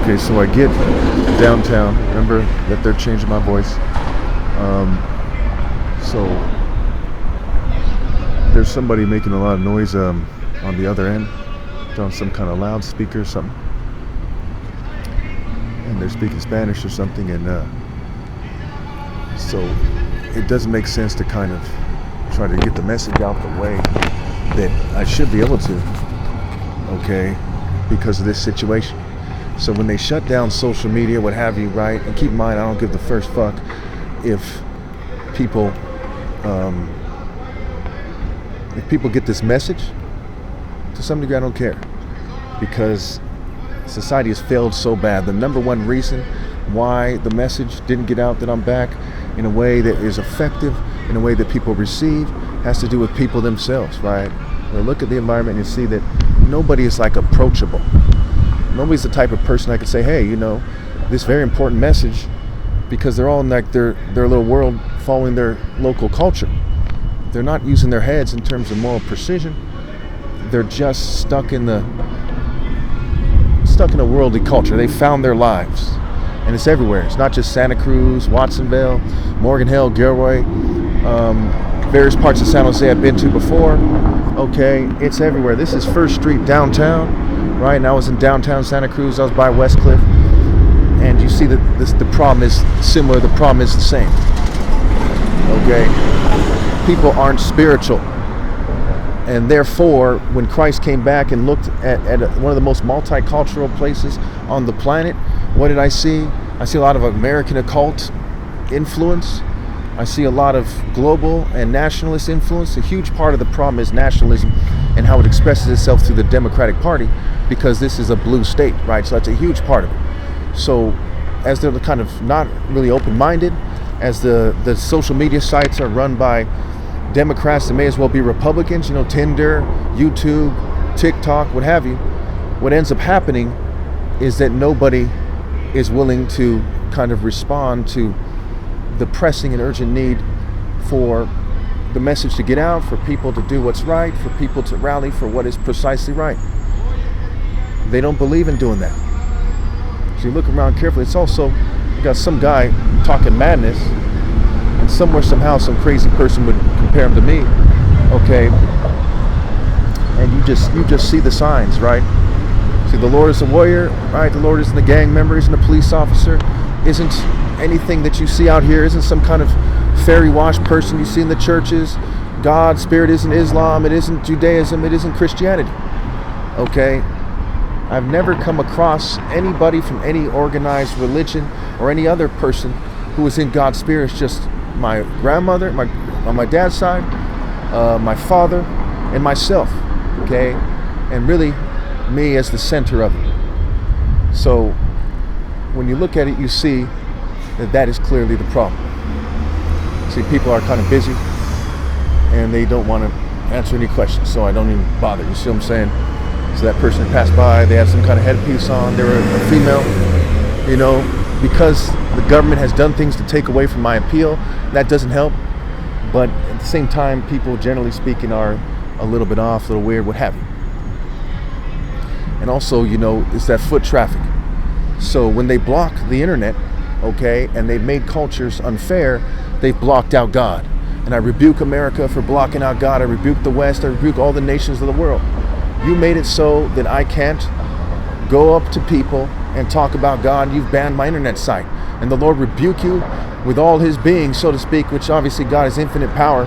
Okay, so I get downtown. Remember that they're changing my voice. So there's somebody making a lot of noise on the other end, on some kind of loudspeaker or something, and they're speaking Spanish or something, and so it doesn't make sense to kind of try to get the message out the way that I should be able to, okay, because of this situation. So when they shut down social media, what have you, right, and keep in mind, I don't give the first fuck if people get this message. To some degree, I don't care, because society has failed so bad. The number one reason why the message didn't get out that I'm back in a way that is effective, in a way that people receive, has to do with people themselves, right? Now look at the environment and you see that nobody is like approachable. Nobody's the type of person I could say, hey, you know, this very important message, because they're all in like their little world following their local culture. They're not using their heads in terms of moral precision. They're just stuck in a worldly culture. They found their lives, and it's everywhere. It's not just Santa Cruz, Watsonville, Morgan Hill, Gilroy, various parts of San Jose I've been to before. Okay, it's everywhere. This is First Street downtown, right? And I was in downtown Santa Cruz. I was by Westcliff, and you see that the problem is similar. The problem is the same. Okay, people aren't spiritual. And therefore, when Christ came back and looked at one of the most multicultural places on the planet, what did I see? I see a lot of American occult influence. I see a lot of global and nationalist influence. A huge part of the problem is nationalism and how it expresses itself through the Democratic Party, because this is a blue state, right? So that's a huge part of it. So as they're kind of not really open-minded, as the social media sites are run by Democrats that may as well be Republicans, you know, Tinder, YouTube, TikTok, what have you, what ends up happening is that nobody is willing to kind of respond to the pressing and urgent need for the message to get out, for people to do what's right, for people to rally for what is precisely right. They don't believe in doing that. So you look around carefully, it's also, you got some guy talking madness, and somewhere, somehow, some crazy person would compare him to me, okay? And you just see the signs, right? See, the Lord is a warrior, right? The Lord isn't a gang member, isn't a police officer, isn't anything that you see out here, isn't some kind of fairy wash person you see in the churches. God, Spirit isn't Islam, it isn't Judaism, it isn't Christianity, okay? I've never come across anybody from any organized religion or any other person who is in God's Spirit. It's just my grandmother, on my dad's side, my father, and myself, okay? And really, me as the center of it. So, when you look at it, you see that is clearly the problem. See, people are kind of busy, and they don't want to answer any questions, so I don't even bother. You see what I'm saying? So that person passed by, they had some kind of headpiece on, they were a female, you know, because the government has done things to take away from my appeal. That doesn't help, but at the same time, people generally speaking are a little bit off, a little weird, what have you. And also, you know, it's that foot traffic. So when they block the internet, okay, and they've made cultures unfair, they've blocked out God. And I rebuke America for blocking out God. I rebuke the West. I rebuke all the nations of the world. You made it so that I can't go up to people and talk about God. You've banned my internet site. And the Lord rebuke you with all his being, so to speak, which obviously God has infinite power,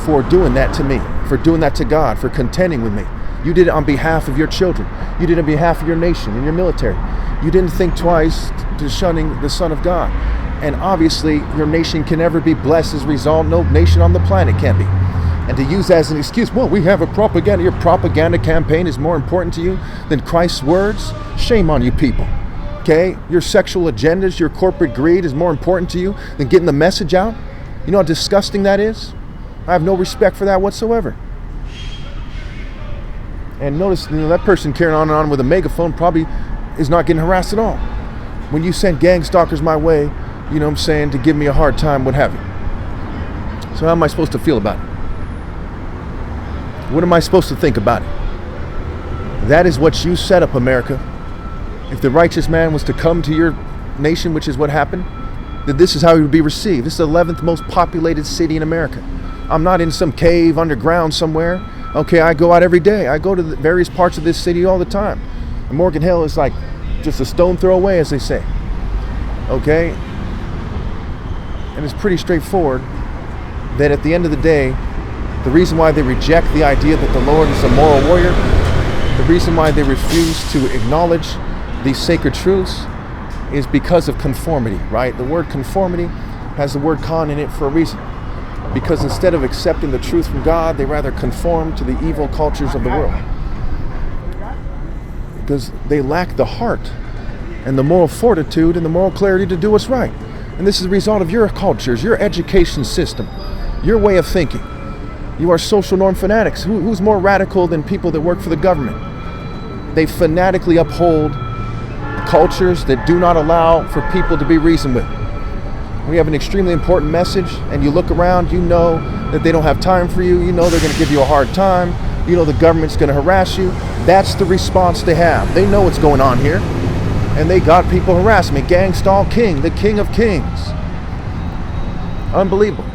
for doing that to me, for doing that to God, for contending with me. You did it on behalf of your children. You did it on behalf of your nation and your military. You didn't think twice to shunning the Son of God. And obviously, your nation can never be blessed as a result. No nation on the planet can be. And to use that as an excuse, well, we have a propaganda. Your propaganda campaign is more important to you than Christ's words? Shame on you people. Okay? Your sexual agendas, your corporate greed is more important to you than getting the message out? You know how disgusting that is? I have no respect for that whatsoever. And notice, you know, that person carrying on and on with a megaphone probably is not getting harassed at all. When you send gang stalkers my way, you know what I'm saying, to give me a hard time, what have you. So how am I supposed to feel about it? What am I supposed to think about it? That is what you set up, America. If the righteous man was to come to your nation, which is what happened, that this is how he would be received. This is the 11th most populated city in America. I'm not in some cave underground somewhere. Okay, I go out every day. I go to the various parts of this city all the time. And Morgan Hill is like just a stone throw away, as they say. Okay? And it's pretty straightforward that at the end of the day, the reason why they reject the idea that the Lord is a moral warrior, the reason why they refuse to acknowledge these sacred truths is because of conformity, right? The word conformity has the word con in it for a reason. Because instead of accepting the truth from God, they rather conform to the evil cultures of the world. Because they lack the heart and the moral fortitude and the moral clarity to do what's right. And this is the result of your cultures, your education system, your way of thinking. You are social norm fanatics. Who's more radical than people that work for the government? They fanatically uphold cultures that do not allow for people to be reasoned with. We have an extremely important message, and you look around, you know that they don't have time for you, you know they're going to give you a hard time, you know the government's going to harass you. That's the response they have. They know what's going on here, and they got people harassing me. Gangstal King, the king of kings. Unbelievable.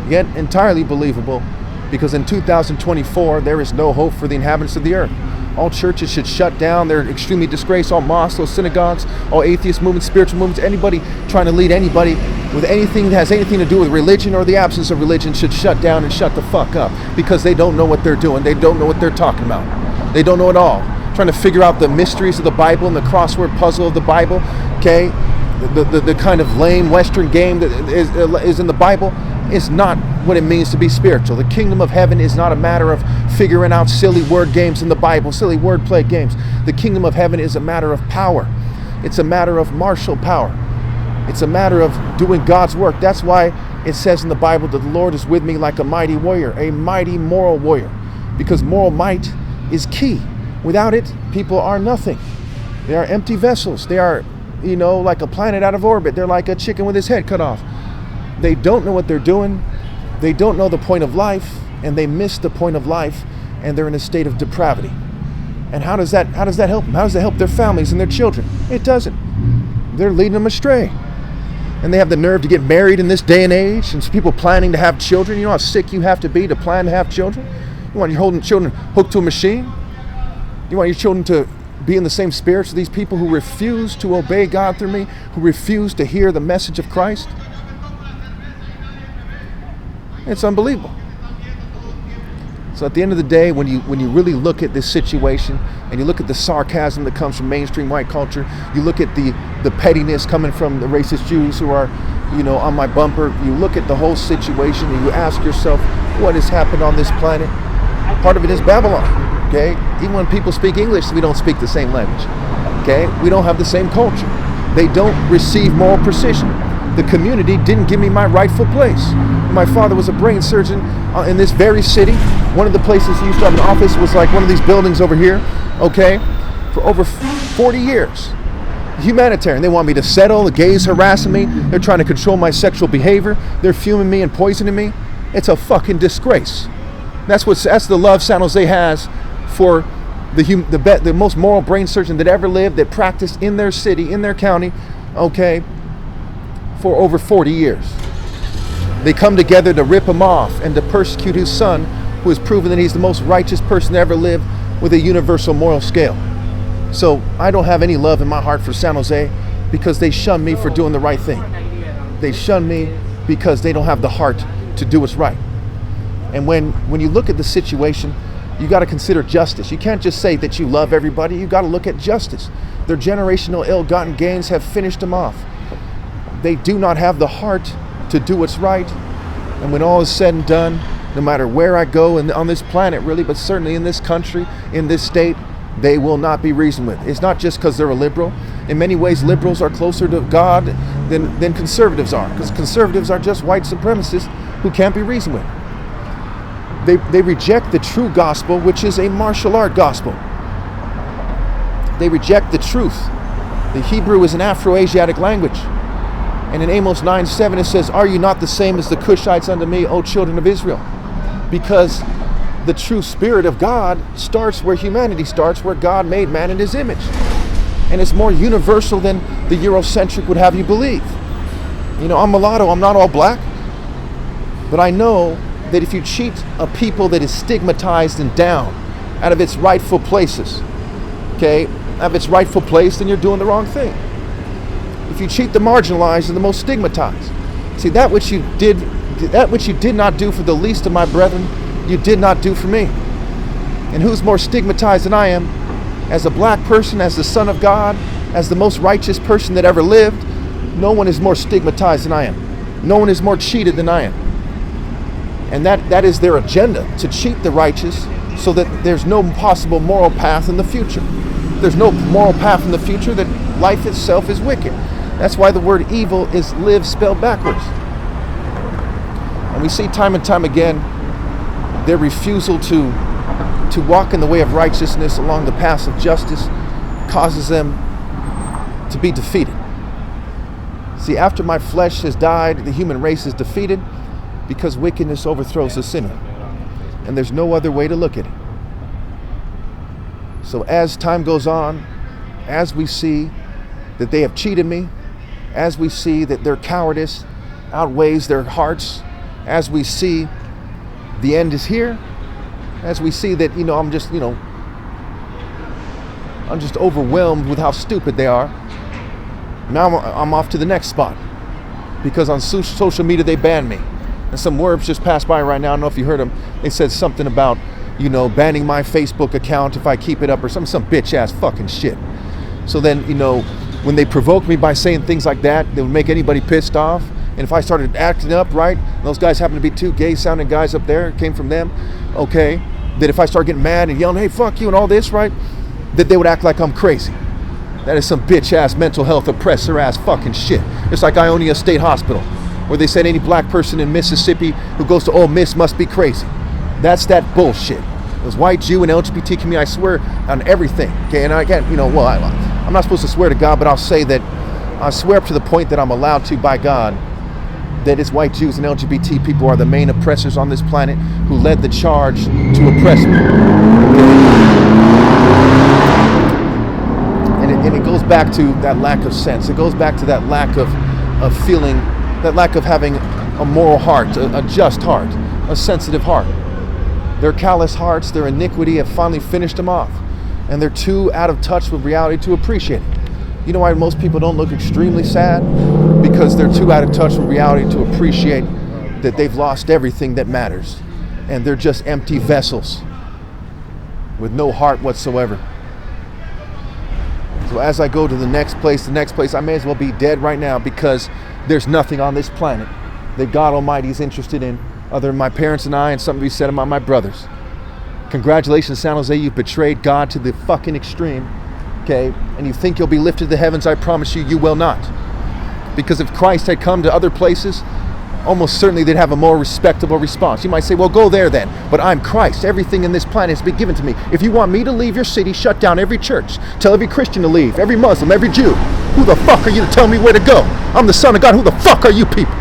Yet entirely believable, because in 2024 there is no hope for the inhabitants of the earth. All churches should shut down. They're extremely disgraced. All mosques, all synagogues, all atheist movements, spiritual movements, anybody trying to lead anybody with anything that has anything to do with religion or the absence of religion should shut down and shut the fuck up, because they don't know what they're doing. They don't know what they're talking about. They don't know at all. Trying to figure out the mysteries of the Bible and the crossword puzzle of the Bible, okay? The kind of lame Western game that is in the Bible is not what it means to be spiritual. The kingdom of heaven is not a matter of figuring out silly word games in the Bible, silly wordplay games. The kingdom of heaven is a matter of power. It's a matter of martial power. It's a matter of doing God's work. That's why it says in the Bible that the Lord is with me like a mighty warrior, a mighty moral warrior, because moral might is key. Without it, people are nothing. They are empty vessels. They are, like a planet out of orbit. They're like a chicken with his head cut off. They don't know what they're doing. They don't know the point of life, and they miss the point of life, and they're in a state of depravity. And how does that help them? How does that help their families and their children? It doesn't. They're leading them astray. And they have the nerve to get married in this day and age, and people planning to have children. You know how sick you have to be to plan to have children? You want your children hooked to a machine? You want your children to be in the same spirits as these people who refuse to obey God through me, who refuse to hear the message of Christ? It's unbelievable. So at the end of the day, when you really look at this situation and you look at the sarcasm that comes from mainstream white culture, you look at the pettiness coming from the racist Jews who are, on my bumper, you look at the whole situation and you ask yourself, what has happened on this planet? Part of it is Babylon, okay? Even when people speak English, we don't speak the same language, okay? We don't have the same culture. They don't receive moral precision. The community didn't give me my rightful place. My father was a brain surgeon in this very city. One of the places he used to have an office was like one of these buildings over here, okay? For over 40 years. Humanitarian. They want me to settle. The gays harassing me. They're trying to control my sexual behavior. They're fuming me and poisoning me. It's a fucking disgrace. That's the love San Jose has for the most moral brain surgeon that ever lived, that practiced in their city, in their county, okay, for over 40 years. They come together to rip him off and to persecute his son, who has proven that he's the most righteous person to ever live with a universal moral scale. So I don't have any love in my heart for San Jose because they shun me for doing the right thing. They shun me because they don't have the heart to do what's right. And when you look at the situation, you got to consider justice. You can't just say that you love everybody. You got to look at justice. Their generational ill-gotten gains have finished them off. They do not have the heart to do what's right. And when all is said and done, no matter where I go on this planet really, but certainly in this country, in this state, they will not be reasoned with. It's not just because they're a liberal. In many ways, liberals are closer to God than conservatives are, because conservatives are just white supremacists who can't be reasoned with. They reject the true gospel, which is a martial art gospel. They reject the truth. The Hebrew is an Afro-Asiatic language. And in Amos 9:7 it says, "Are you not the same as the Cushites unto me, O children of Israel?" Because the true spirit of God starts where humanity starts, where God made man in his image. And it's more universal than the Eurocentric would have you believe. You know, I'm mulatto, I'm not all black. But I know that if you cheat a people that is stigmatized and down out of its rightful places, okay, out of its rightful place, then you're doing the wrong thing. If you cheat the marginalized and the most stigmatized, see, that which you did not do for the least of my brethren, you did not do for me. And who's more stigmatized than I am? As a black person, as the son of God, as the most righteous person that ever lived, no one is more stigmatized than I am. No one is more cheated than I am. And that is their agenda, to cheat the righteous so that there's no possible moral path in the future. There's no moral path in the future, that life itself is wicked. That's why the word evil is live spelled backwards. And we see time and time again their refusal to walk in the way of righteousness along the path of justice causes them to be defeated. See, after my flesh has died, the human race is defeated because wickedness overthrows the sinner. And there's no other way to look at it. So as time goes on, as we see that they have cheated me, as we see that their cowardice outweighs their hearts, as we see the end is here, as we see that, I'm just overwhelmed with how stupid they are. Now I'm off to the next spot, because on social media they banned me. And some words just passed by right now. I don't know if you heard them. They said something about, banning my Facebook account if I keep it up, or some bitch ass fucking shit. So then, when they provoke me by saying things like that, they would make anybody pissed off. And if I started acting up, right, and those guys happen to be two gay sounding guys up there, it came from them, okay, that if I start getting mad and yelling, hey, fuck you and all this, right, that they would act like I'm crazy. That is some bitch ass mental health oppressor ass fucking shit. It's like Ionia State Hospital, where they said any black person in Mississippi who goes to Ole Miss must be crazy. That's that bullshit. Those white, Jew, and LGBT community, I swear on everything. Okay, and I can't, I'm not supposed to swear to God, but I'll say that I swear up to the point that I'm allowed to by God, that it's white Jews and LGBT people are the main oppressors on this planet who led the charge to oppress me. And it goes back to that lack of sense. It goes back to that lack of feeling, that lack of having a moral heart, a just heart, a sensitive heart. Their callous hearts, their iniquity have finally finished them off. And they're too out of touch with reality to appreciate it. You know why most people don't look extremely sad? Because they're too out of touch with reality to appreciate that they've lost everything that matters. And they're just empty vessels with no heart whatsoever. So as I go to the next place, I may as well be dead right now, because there's nothing on this planet that God Almighty is interested in other than my parents and I, and something to be said about my brothers. Congratulations, San Jose, you betrayed God to the fucking extreme, okay? And you think you'll be lifted to the heavens. I promise you, you will not. Because if Christ had come to other places, almost certainly they'd have a more respectable response. You might say, well, go there then. But I'm Christ. Everything in this planet has been given to me. If you want me to leave your city, shut down every church. Tell every Christian to leave, every Muslim, every Jew. Who the fuck are you to tell me where to go? I'm the Son of God. Who the fuck are you people?